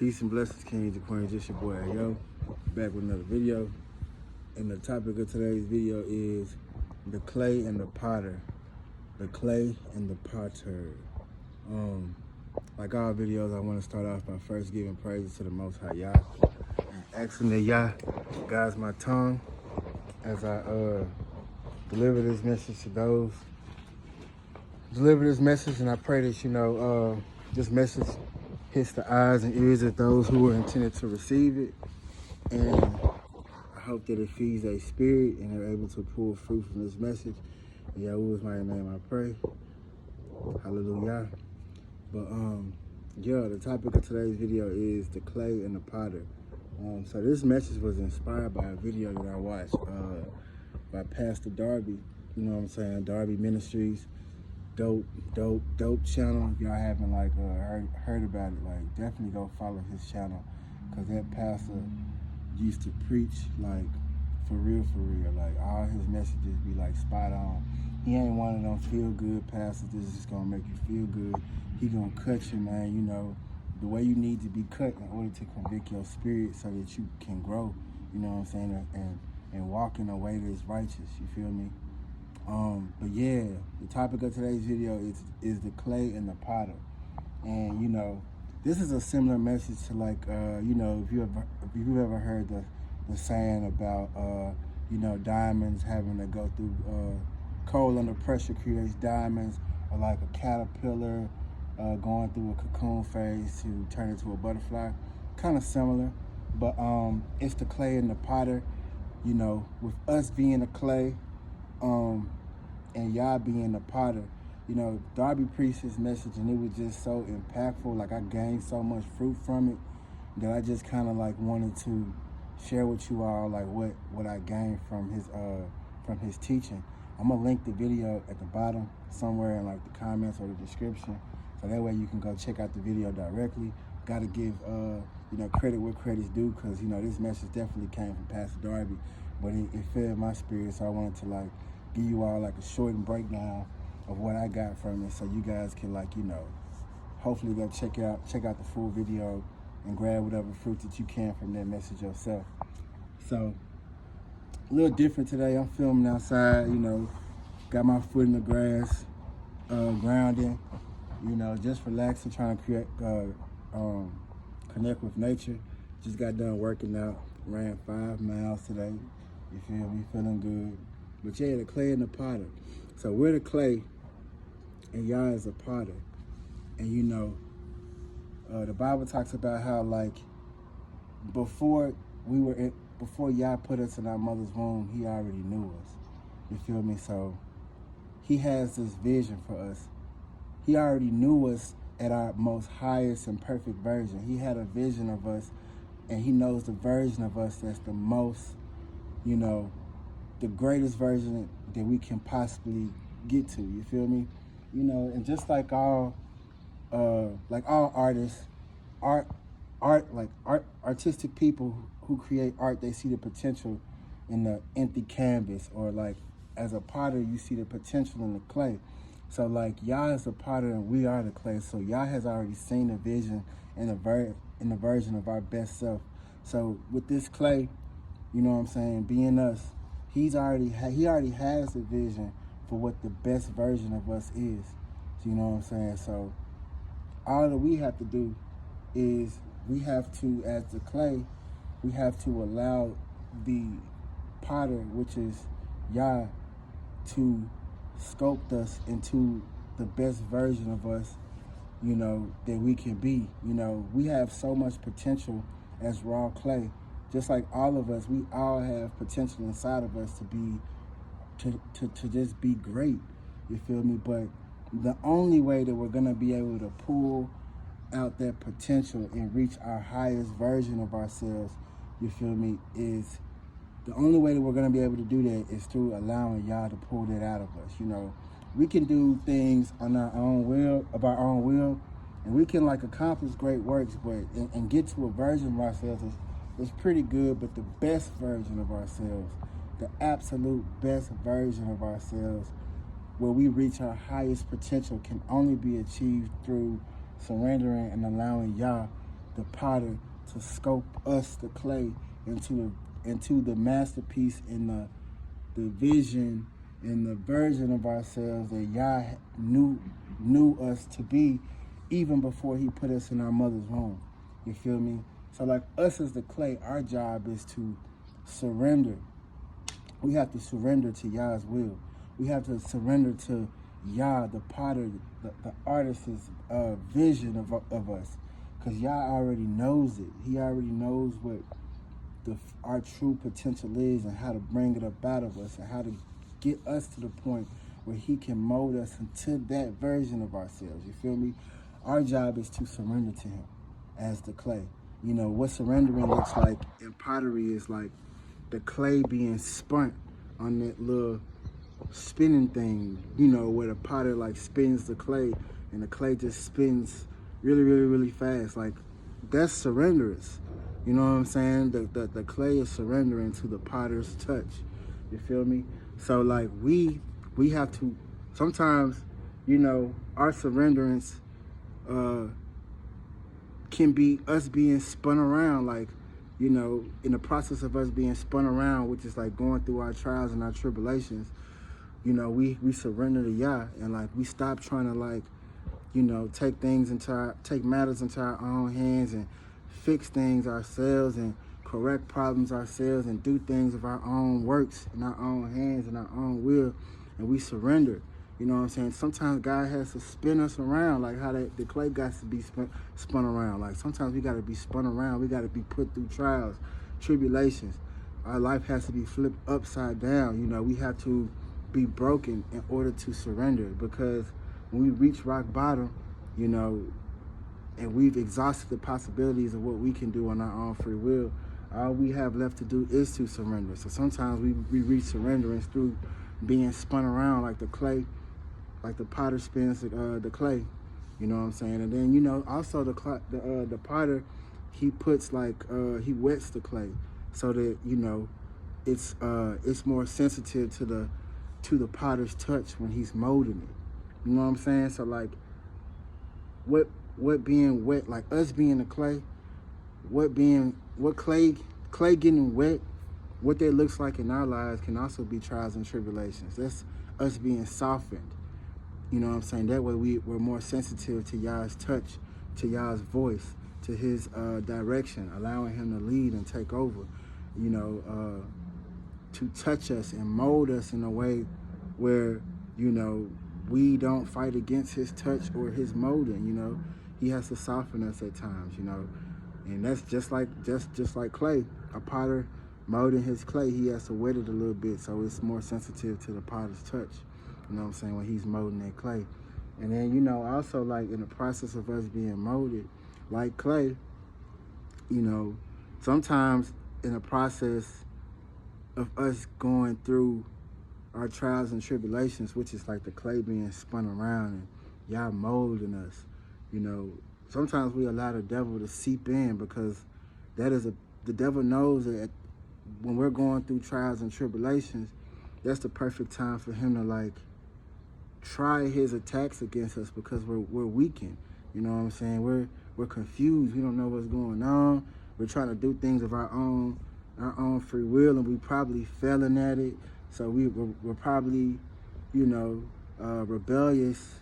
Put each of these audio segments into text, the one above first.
Peace and blessings, kings and queens. It's your boy Ayo, back with another video. And the topic of today's video is the clay and the potter. The clay and the potter. Like all videos, I want to start off by first giving praises to the Most High Yah, and asking that Yah guides my tongue as I deliver this message to those. Deliver this message, and I pray that this message hits the eyes and ears of those who are intended to receive it, and I hope that it feeds their spirit and they're able to pull fruit from this message. In Yahuwah's mighty name I pray. Hallelujah. But the topic of today's video is the clay and the potter. So this message was inspired by a video that I watched by Pastor Darby. You know what I'm saying? Darby Ministries. Dope channel. If y'all haven't heard about it, definitely go follow his channel, because that pastor used to preach for real. All his messages be spot on. He ain't one of them feel good pastors that's just gonna make you feel good. He gonna cut you, man, the way you need to be cut in order to convict your spirit so that you can grow, you know what I'm saying, and walk in a way that's righteous, you feel me? But yeah, the topic of today's video is the clay and the potter. And this is a similar message to if you've ever heard the saying about diamonds having to go through coal under pressure creates diamonds, or like a caterpillar going through a cocoon phase to turn into a butterfly. Kind of similar, but it's the clay and the potter. With us being the clay, and y'all being the potter, Darby preached his message and it was just so impactful. I gained so much fruit from it that I just kind of wanted to share with you all what I gained from his teaching. I'm gonna link the video at the bottom somewhere in the comments or the description, so that way you can go check out the video directly. Gotta give credit where credit's due, because this message definitely came from Pastor Darby, but it fed my spirit, so I wanted to give you all a shortened breakdown of what I got from it, so you guys can hopefully go check out the full video and grab whatever fruit that you can from that message yourself. So a little different today. I'm filming outside, got my foot in the grass, grounding, just relaxing, trying to connect with nature. Just got done working out, ran 5 miles today. You feel me? Feeling good. But yeah, the clay and the potter. So we're the clay, and Yah is a potter. And the Bible talks about how before Yah put us in our mother's womb, he already knew us. You feel me? So he has this vision for us. He already knew us at our most highest and perfect version. He had a vision of us, and he knows the version of us that's the most, the greatest version that we can possibly get to. You feel me? And just all artists, artistic people who create art, they see the potential in the empty canvas, or as a potter, you see the potential in the clay. So Yah is the potter and we are the clay. So Yah has already seen the vision and the version of our best self. So with this clay, being us, he already has the vision for what the best version of us is. So all that we have to do is we have to, as the clay, we have to allow the potter, which is Yah, to sculpt us into the best version of us, that we can be. We have so much potential as raw clay. Just like all of us, we all have potential inside of us to just be great. You feel me? But the only way that we're gonna be able to pull out that potential and reach our highest version of ourselves, you feel me, is the only way that we're gonna be able to do that is through allowing Yah to pull that out of us. We can do things on our own will, and we can accomplish great works, but and get to a version of ourselves is pretty good. But the best version of ourselves, the absolute best version of ourselves, where we reach our highest potential, can only be achieved through surrendering and allowing Yah the potter to sculpt us, the clay, into the masterpiece and the vision and the version of ourselves that Yah knew us to be even before he put us in our mother's womb. You feel me? So like us as the clay, our job is to surrender. We have to surrender to Yah's will. We have to surrender to Yah, the potter, the artist's vision of us. Because Yah already knows it. He already knows what our true potential is and how to bring it up out of us and how to get us to the point where he can mold us into that version of ourselves. You feel me? Our job is to surrender to him as the clay. You know, what surrendering looks like in pottery is like the clay being spun on that little spinning thing, you know, where the potter like spins the clay and the clay just spins really, really, really fast. Like, that's surrenderance. You know what I'm saying? The clay is surrendering to the potter's touch. You feel me? So like we have to, sometimes, you know, our surrenderance can be us being spun around, like, you know, in the process of us being spun around, which is like going through our trials and our tribulations, you know, we surrender to Yah and like we stop trying to like, you know, take matters into our own hands and fix things ourselves and correct problems ourselves and do things of our own works in our own hands and our own will, and we surrender. You know what I'm saying? Sometimes God has to spin us around, like how the clay got to be spun around. Like sometimes we got to be spun around. We got to be put through trials, tribulations. Our life has to be flipped upside down. You know, we have to be broken in order to surrender, because when we reach rock bottom, you know, and we've exhausted the possibilities of what we can do on our own free will, all we have left to do is to surrender. So sometimes we reach surrenderance through being spun around like the clay, like the potter spins the clay. You know what I'm saying? And then, you know, also the potter, he puts like he wets the clay so that, you know, it's more sensitive to the potter's touch when he's molding it. You know what I'm saying? So like what being wet, like us being the clay, what clay getting wet, what that looks like in our lives can also be trials and tribulations. That's us being softened. You know what I'm saying? That way we're more sensitive to Yah's touch, to Yah's voice, to his direction, allowing him to lead and take over, you know, to touch us and mold us in a way where, you know, we don't fight against his touch or his molding. You know, he has to soften us at times, you know, and that's just like clay. A potter molding his clay, he has to wet it a little bit so it's more sensitive to the potter's touch. You know what I'm saying? When he's molding that clay. And then, you know, also like in the process of us being molded like clay, you know, sometimes in the process of us going through our trials and tribulations, which is like the clay being spun around and Yah molding us, you know, sometimes we allow the devil to seep in, because the devil knows that when we're going through trials and tribulations, that's the perfect time for him to like try his attacks against us, because we're weakened. You know what I'm saying? We're confused. We don't know what's going on. We're trying to do things of our own free will, and we probably failing at it. So we're probably, you know, rebellious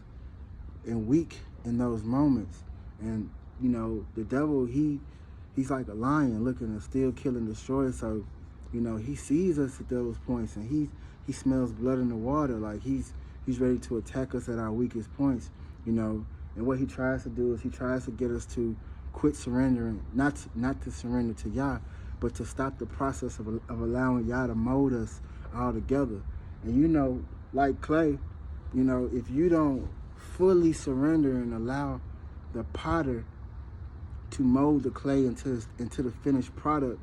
and weak in those moments. And, you know, the devil, he's like a lion looking to steal, kill, and destroy. So, you know, he sees us at those points, and he smells blood in the water. Like he's ready to attack us at our weakest points, you know. And what he tries to do is he tries to get us to quit surrendering, not to surrender to Yah, but to stop the process of allowing Yah to mold us all together. And, you know, like clay, you know, if you don't fully surrender and allow the potter to mold the clay into the finished product,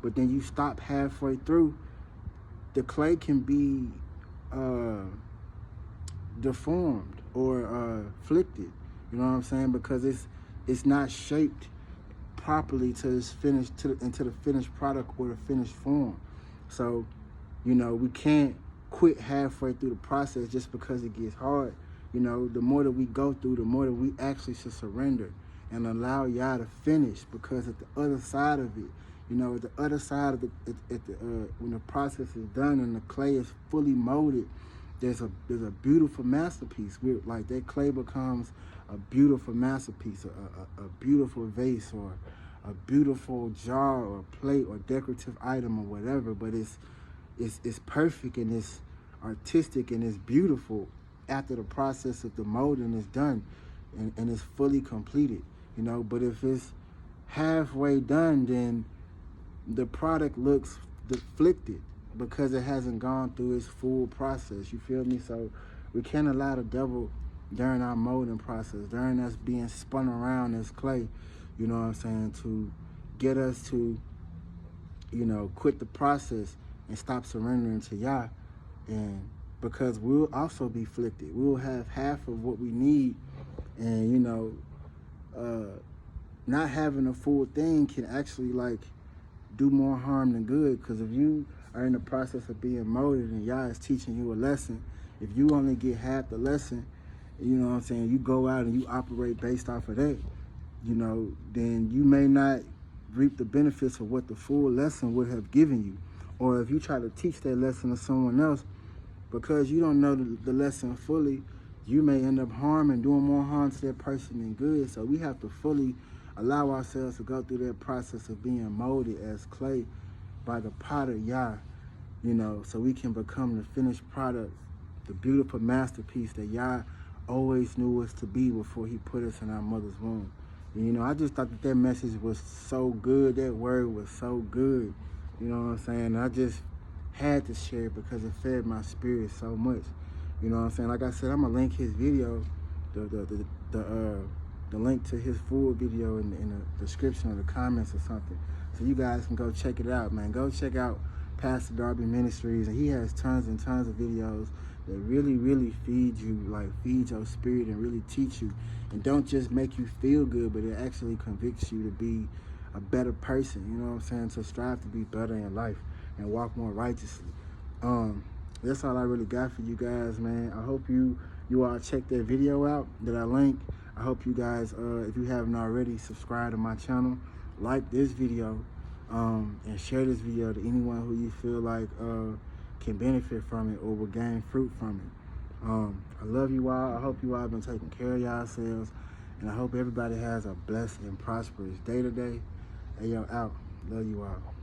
but then you stop halfway through, the clay can be deformed or flicted. You know what I'm saying? Because it's not shaped properly to its into the finished product or the finished form. So, you know, we can't quit halfway through the process just because it gets hard. You know, the more that we go through, the more that we actually should surrender and allow y'all to finish, because at the other side of it, you know, at the other side of when the process is done and the clay is fully molded, there's a beautiful masterpiece. Like that clay becomes a beautiful masterpiece, a beautiful vase, or a beautiful jar or plate or decorative item or whatever. But it's perfect, and it's artistic, and it's beautiful after the process of the molding is done, and it's fully completed, you know. But if it's halfway done, then the product looks deflected because it hasn't gone through its full process. You feel me? So we can't allow the devil during our molding process, during us being spun around as clay, you know what I'm saying, to get us to, you know, quit the process and stop surrendering to Yah. And because we'll also be afflicted. We'll have half of what we need, and, you know, not having a full thing can actually, like, do more harm than good. Because if you are in the process of being molded and Yah is teaching you a lesson, if you only get half the lesson, you know what I'm saying, you go out and you operate based off of that, you know, then you may not reap the benefits of what the full lesson would have given you. Or if you try to teach that lesson to someone else, because you don't know the lesson fully, you may end up harming, doing more harm to that person than good. So we have to fully allow ourselves to go through that process of being molded as clay by the potter Yah, you know, so we can become the finished product, the beautiful masterpiece that Yah always knew us to be before he put us in our mother's womb. And, you know, I just thought that message was so good. That word was so good. You know what I'm saying? I just had to share it because it fed my spirit so much. You know what I'm saying? Like I said, I'm gonna link his video, the link to his full video in the description or the comments or something, so you guys can go check it out, man. Go check out Pastor Darby Ministries, and he has tons and tons of videos that really feed you, like feed your spirit and really teach you, and don't just make you feel good, but it actually convicts you to be a better person, you know what I'm saying, to strive to be better in life and walk more righteously. That's all I really got for you guys, man. I hope you all check that video out that I linked. I hope you guys, if you haven't already, subscribe to my channel, like this video, and share this video to anyone who you feel like can benefit from it or will gain fruit from it. I love you all. I hope you all have been taking care of yourselves, and I hope everybody has a blessed and prosperous day today. Hey, yo, out. Love you all.